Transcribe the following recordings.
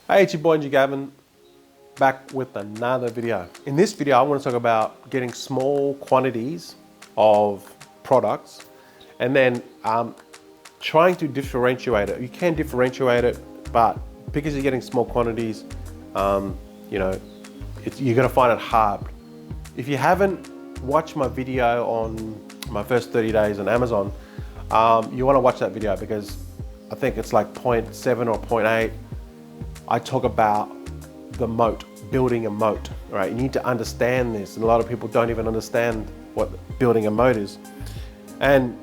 Hey, it's your boy Ng Gavin, back with another video. In this video, I want to talk about getting small quantities of products and then trying to differentiate it. You can differentiate it, but because you're getting small quantities, you're gonna find it hard. If you haven't watched my video on my first 30 days on Amazon, you want to watch that video because I think it's like 0.7 or 0.8. I talk about the moat, building a moat, right? You need to understand this, and a lot of people don't even understand what building a moat is. And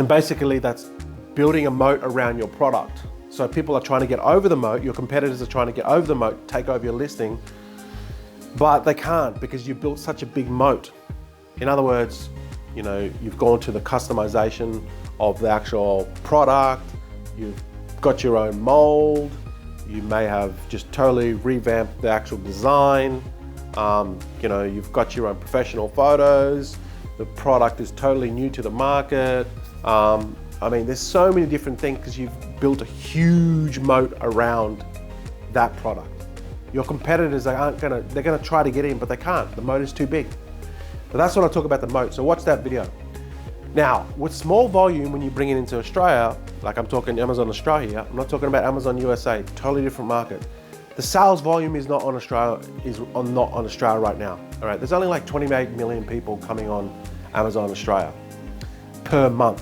basically that's building a moat around your product. So people are trying to get over the moat, your competitors are trying to get over the moat, take over your listing, but they can't because you built such a big moat. In other words, you've gone to the customization of the actual product, you've got your own mold, you may have just totally revamped the actual design, you've got your own professional photos, the product is totally new to the market. There's so many different things because you've built a huge moat around that product. Your competitors they're gonna try to get in, but they can't. The moat is too big. So that's what I talk about the moat. So watch that video. Now, with small volume, when you bring it into Australia, like I'm talking Amazon Australia, I'm not talking about Amazon USA, totally different market. The sales volume is not on Australia, not on Australia right now. All right, there's only like 28 million people coming on Amazon Australia per month,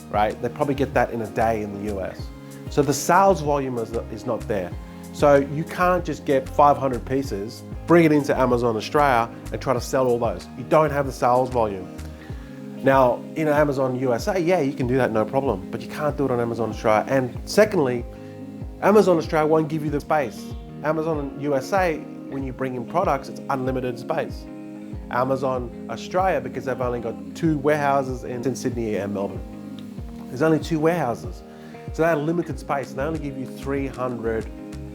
right? They probably get that in a day in the US. So the sales volume is not there. So you can't just get 500 pieces, bring it into Amazon Australia and try to sell all those. You don't have the sales volume. Now, in Amazon USA, yeah, you can do that, no problem, but you can't do it on Amazon Australia. And secondly, Amazon Australia won't give you the space. Amazon USA, when you bring in products, it's unlimited space. Amazon Australia, because they've only got 2 warehouses in Sydney and Melbourne. There's only 2 warehouses. So they have limited space. They only give you 300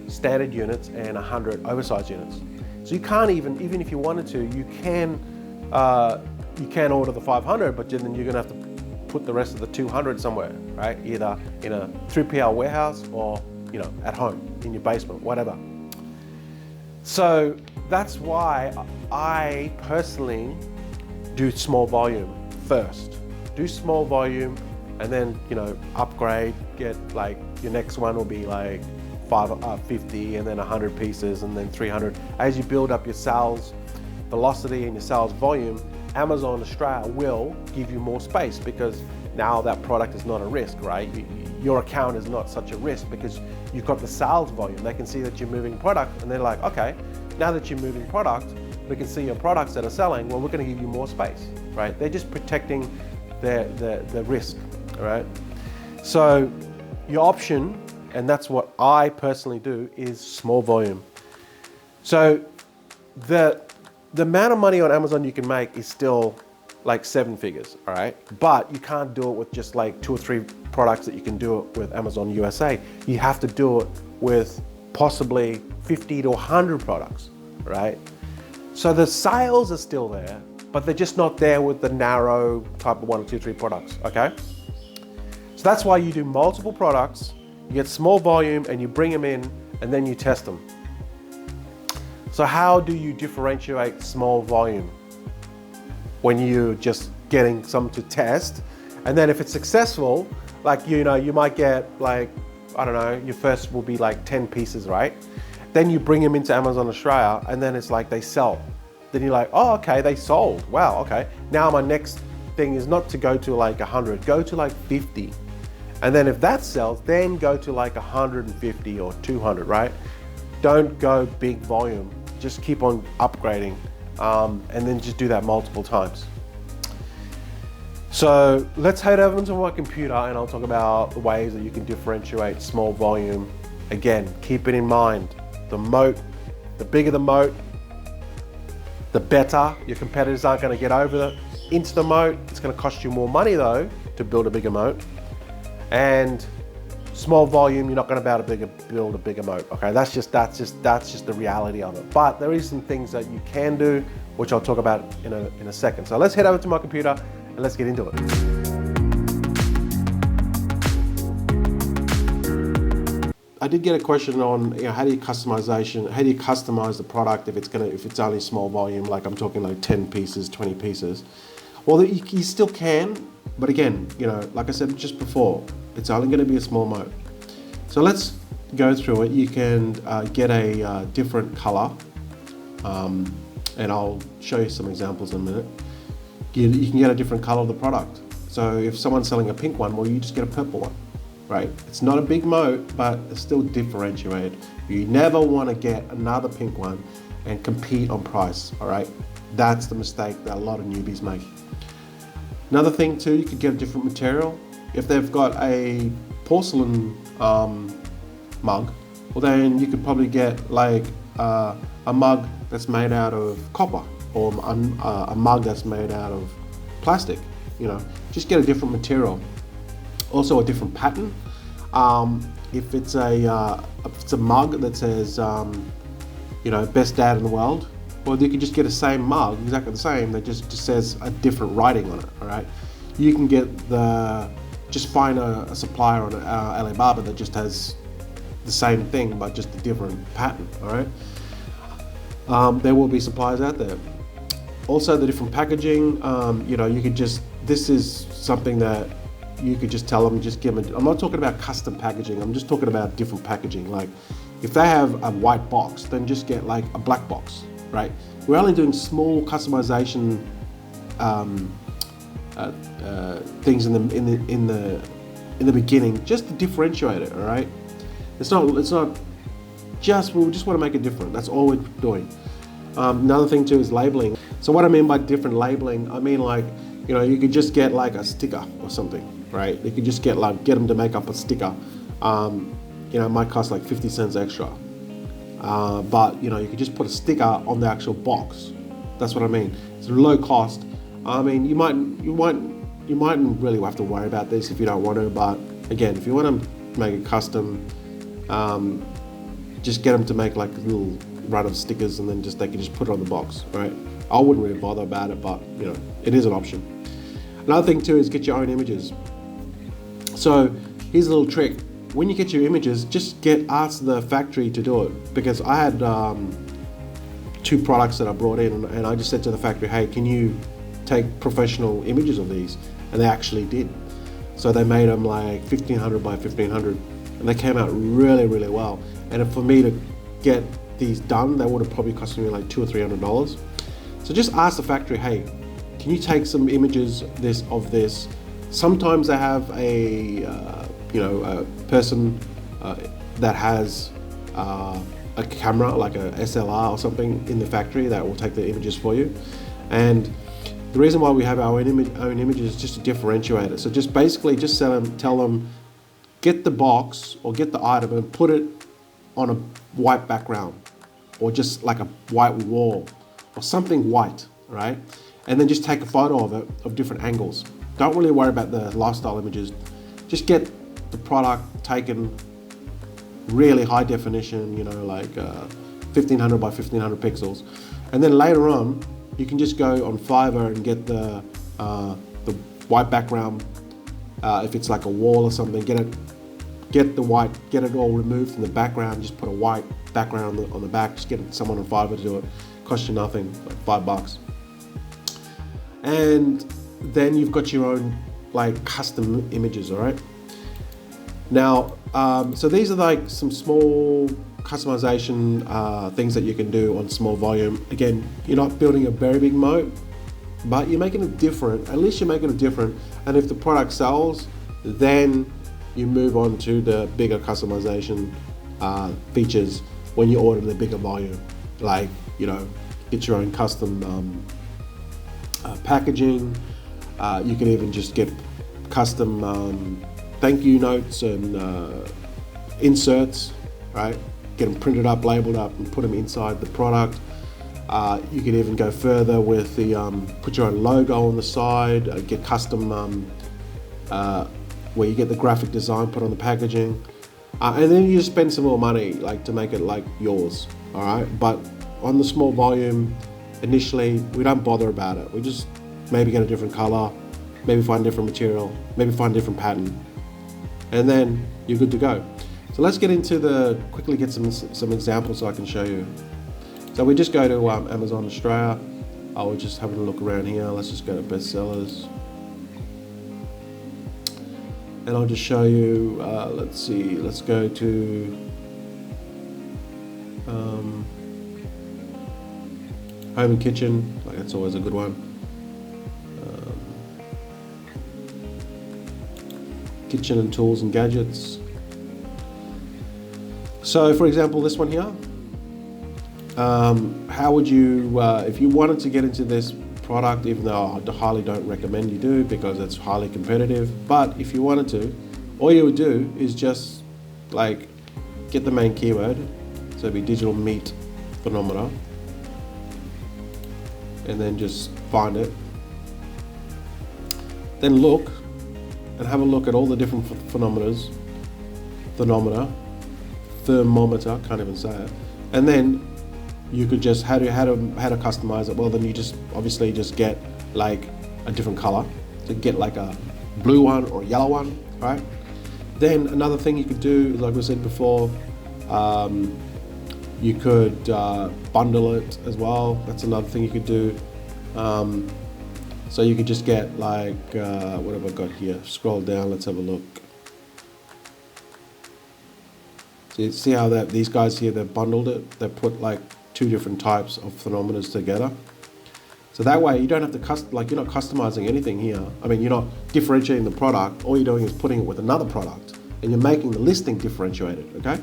standard units and 100 oversized units. So you can't even if you wanted to, you can order the 500, but then you're gonna have to put the rest of the 200 somewhere, right? Either in a 3PL warehouse or at home, in your basement, whatever. So that's why I personally do small volume first. Do small volume and then, upgrade, get like, your next one will be like 50 and then 100 pieces and then 300. As you build up your sales velocity and your sales volume, Amazon Australia will give you more space because now that product is not a risk, right? Your account is not such a risk because you've got the sales volume. They can see that you're moving product and they're like, okay, now that you're moving product, we can see your products that are selling, well, we're gonna give you more space, right? They're just protecting the risk, all right? So your option, and that's what I personally do, is small volume. So the amount of money on Amazon you can make is still like 7 figures, all right? But you can't do it with just like 2 or 3 products that you can do it with Amazon USA. You have to do it with possibly 50 to 100 products, right? So the sales are still there, but they're just not there with the narrow type of 1 or 2, 3 products, okay? So that's why you do multiple products, you get small volume and you bring them in and then you test them. So how do you differentiate small volume when you're just getting some to test? And then if it's successful, like, you might get like, I don't know, your first will be like 10 pieces, right? Then you bring them into Amazon Australia and then it's like they sell. Then you're like, oh, okay, they sold. Wow, okay. Now my next thing is not to go to like 100, go to like 50. And then if that sells, then go to like 150 or 200, right? Don't go big volume. Just keep on upgrading and then just do that multiple times. So let's head over to my computer and I'll talk about the ways that you can differentiate small volume. Again, keep it in mind, the moat, the bigger the moat, the better. Your competitors aren't gonna get over into the moat. It's gonna cost you more money though to build a bigger moat. And small volume, you're not going to be able to build a bigger moat. Okay, that's just the reality of it. But there is some things that you can do, which I'll talk about in a second. So let's head over to my computer and let's get into it. I did get a question on, how do you customize the product if it's only small volume, like I'm talking like 10 pieces, 20 pieces. Well, you still can, but again, like I said just before, it's only going to be a small mode. So let's go through it. You can get a different color, and I'll show you some examples in a minute. You can get a different color of the product. So if someone's selling a pink one, well, you just get a purple one, right? It's not a big moat, but it's still differentiated. You never want to get another pink one and compete on price, all right? That's the mistake that a lot of newbies make. Another thing too, you could get a different material. If they've got a porcelain mug, well then you could probably get like a mug that's made out of copper, or a mug that's made out of plastic. Just get a different material. Also a different pattern. If it's a mug that says best dad in the world, well, you can just get a same mug, exactly the same, that just says a different writing on it. All right, you can just find a supplier on Alibaba that just has the same thing but just a different pattern. All right, there will be suppliers out there. Also, the different packaging. You could this is something that you could just tell them, just give them. I'm not talking about custom packaging. I'm just talking about different packaging. Like if they have a white box, then just get like a black box, right? We're only doing small customization things in the beginning, just to differentiate it. All right, it's not just, we just want to make it different. That's all we're doing. Another thing too is labeling. So what I mean by different labeling, I mean like, you could just get like a sticker or something, right? You could just get them to make up a sticker. It might cost like 50 cents extra. But you could just put a sticker on the actual box. That's what I mean. It's low cost. I mean, you mightn't really have to worry about this if you don't want to, but again, if you want to make it custom, just get them to make like a little run of stickers, and then they can just put it on the box, right? I wouldn't really bother about it, but it is an option. Another thing too is get your own images. So here's a little trick. When you get your images, just ask the factory to do it, because I had 2 products that I brought in, and I just said to the factory, hey, can you take professional images of these? And they actually did. So they made them like 1500 by 1500, and they came out really, really well. And for me to get these done, they would have probably cost me like $200 or $300. So just ask the factory, hey, can you take some images of this? Sometimes they have a person that has a camera, like a SLR or something in the factory, that will take the images for you. And the reason why we have our own images is just to differentiate it. So just basically tell them, get the box or get the item and put it on a white background, or just like a white wall or something white, right? And then just take a photo of it of different angles. Don't really worry about the lifestyle images. Just get the product taken really high definition, like 1500 by 1500 pixels. And then later on, you can just go on Fiverr and get the white background. If it's like a wall or something, get it all removed from the background. Just put a white background on the back. Just get someone on Fiverr to do it. Cost you nothing, like $5. And then you've got your own like custom images. All right. Now, so these are like some small customization things that you can do on small volume. Again, you're not building a very big moat, but you're making it different. At least you're making it different. And if the product sells, then you move on to the bigger customization features when you order the bigger volume. Like, get your own custom packaging. You can even just get custom thank you notes and inserts, right? Get them printed up, labeled up, and put them inside the product. You can even go further with the put your own logo on the side, get custom where you get the graphic design put on the packaging, and then you just spend some more money like to make it like yours, all right? But on the small volume, initially, we don't bother about it. We just maybe get a different color, maybe find different material, maybe find a different pattern, and then you're good to go. So let's get into quickly get some examples so I can show you. So we just go to Amazon Australia. I will just have a look around here. Let's just go to bestsellers. And I'll just show you, let's see, let's go to home and kitchen, like that's always a good one. Kitchen and tools and gadgets. So for example, this one here, how would you, if you wanted to get into this product, even though I highly don't recommend you do because it's highly competitive, but if you wanted to, all you would do is just like get the main keyword, so it'd be digital meat phenomena, and then just find it, then look and have a look at all the different thermometer, can't even say it, and then you could just how to customize it. Well, then you just obviously just get like a different color, so get like a blue one or a yellow one, right? Then another thing you could do is, like we said before, you could bundle it as well. That's another thing you could do. So you could just get like what have I got here? Scroll down. Let's have a look. So see how these guys here, they've bundled it. They put like 2 different types of thermometers together. So that way you don't have to you're not customizing anything here. I mean, you're not differentiating the product. All you're doing is putting it with another product, and you're making the listing differentiated, okay?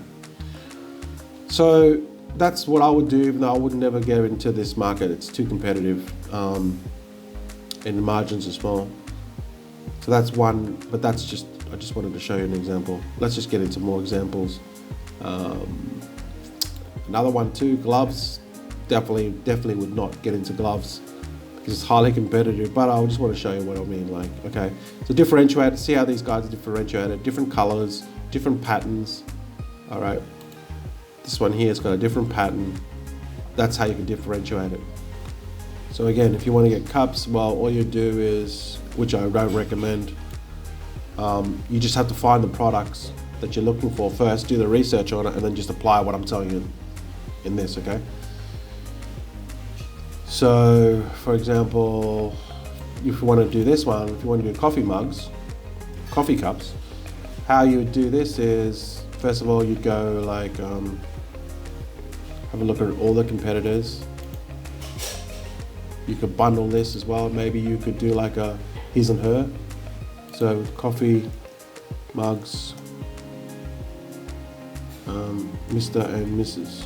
So that's what I would do, even though I would never get into this market. It's too competitive, and the margins are small. So that's one, but I just wanted to show you an example. Let's just get into more examples. Another one too, gloves. Definitely would not get into gloves because it's highly competitive, but I just want to show you what I mean. Like, okay, so differentiate, see how these guys are differentiated, different colors, different patterns. All right, this one here has got a different pattern. That's how you can differentiate it. So again, if you want to get cups, well, all you do is, which I don't recommend, you just have to find the products that you're looking for first, do the research on it, and then just apply what I'm telling you in this, okay? So, for example, if you want to do this one, if you want to do coffee mugs, coffee cups, how you would do this is, first of all, you'd go like, have a look at all the competitors. You could bundle this as well. Maybe you could do like a his and her. So coffee mugs, Mr. and Mrs.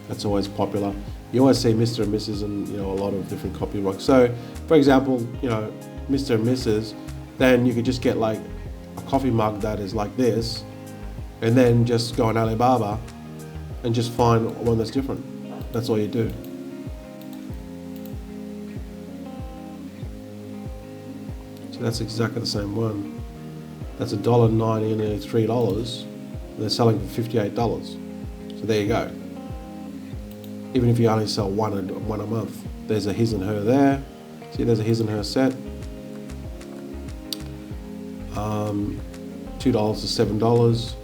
That's always popular. You always see Mr. and Mrs. and a lot of different coffee mugs. So for example, Mr. and Mrs. Then you could just get like a coffee mug that is like this, and then just go on Alibaba and just find one that's different. That's all you do. So that's exactly the same one. That's $1.90 and nearly $3. They're selling for $58. So there you go. Even if you only sell one a month, there's a his and her there. See, there's a his and her set. $2 to $7.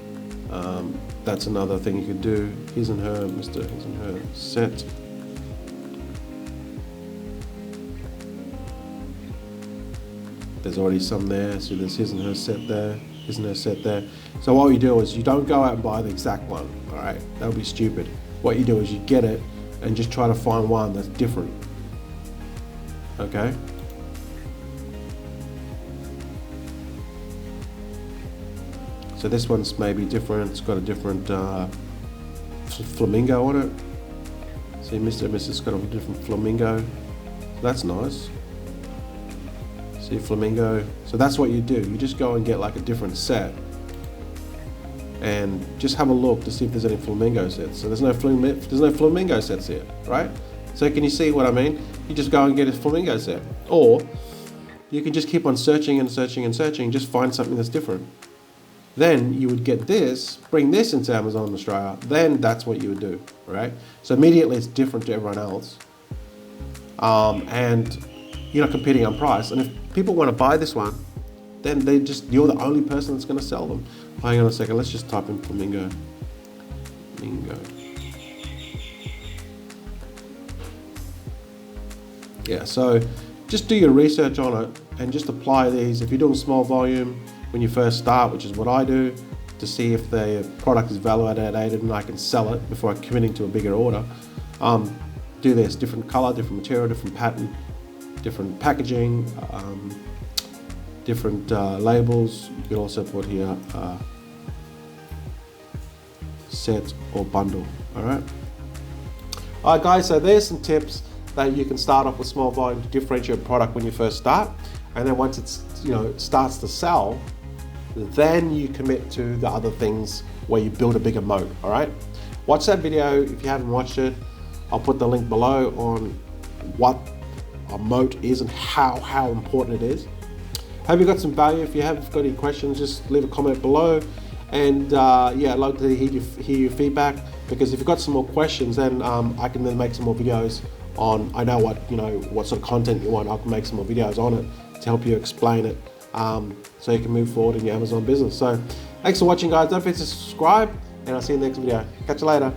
That's another thing you could do. His and her, Mr. His and her set. There's already some there, so there's his and her set there, his and her set there. So what you do is you don't go out and buy the exact one, all right? That would be stupid. What you do is you get it and just try to find one that's different, okay? So this one's maybe different. It's got a different flamingo on it. See, Mr. and Mrs. got a different flamingo. That's nice. See, flamingo. So that's what you do. You just go and get like a different set and just have a look to see if there's any flamingo sets. So there's no flamingo sets here, right? So can you see what I mean? You just go and get a flamingo set, or you can just keep on searching and searching and searching, just find something that's different. Then you would get this, bring this into Amazon Australia, then that's what you would do, right? So immediately it's different to everyone else. And you're not competing on price. And if people want to buy this one, then you're the only person that's going to sell them. Hang on a second, let's just type in flamingo. Flamingo. Yeah, so just do your research on it and just apply these. If you're doing small volume when you first start, which is what I do, to see if the product is validated and I can sell it before committing to a bigger order. Do this, different color, different material, different pattern, different packaging, different labels. You can also put here set or bundle. All right guys, so there's some tips that you can start off with small volume to differentiate your product when you first start, and then once it's starts to sell, then you commit to the other things where you build a bigger moat. All right, watch that video if you haven't watched it. I'll put the link below on what a moat is and how important it is. Hope you got some value. If you have got any questions, just leave a comment below. And yeah, I'd love to hear your feedback, because if you've got some more questions, then I can then make some more videos on, I know what sort of content you want. I can make some more videos on it to help you explain it, so you can move forward in your Amazon business. So thanks for watching, guys. Don't forget to subscribe, and I'll see you in the next video. Catch you later.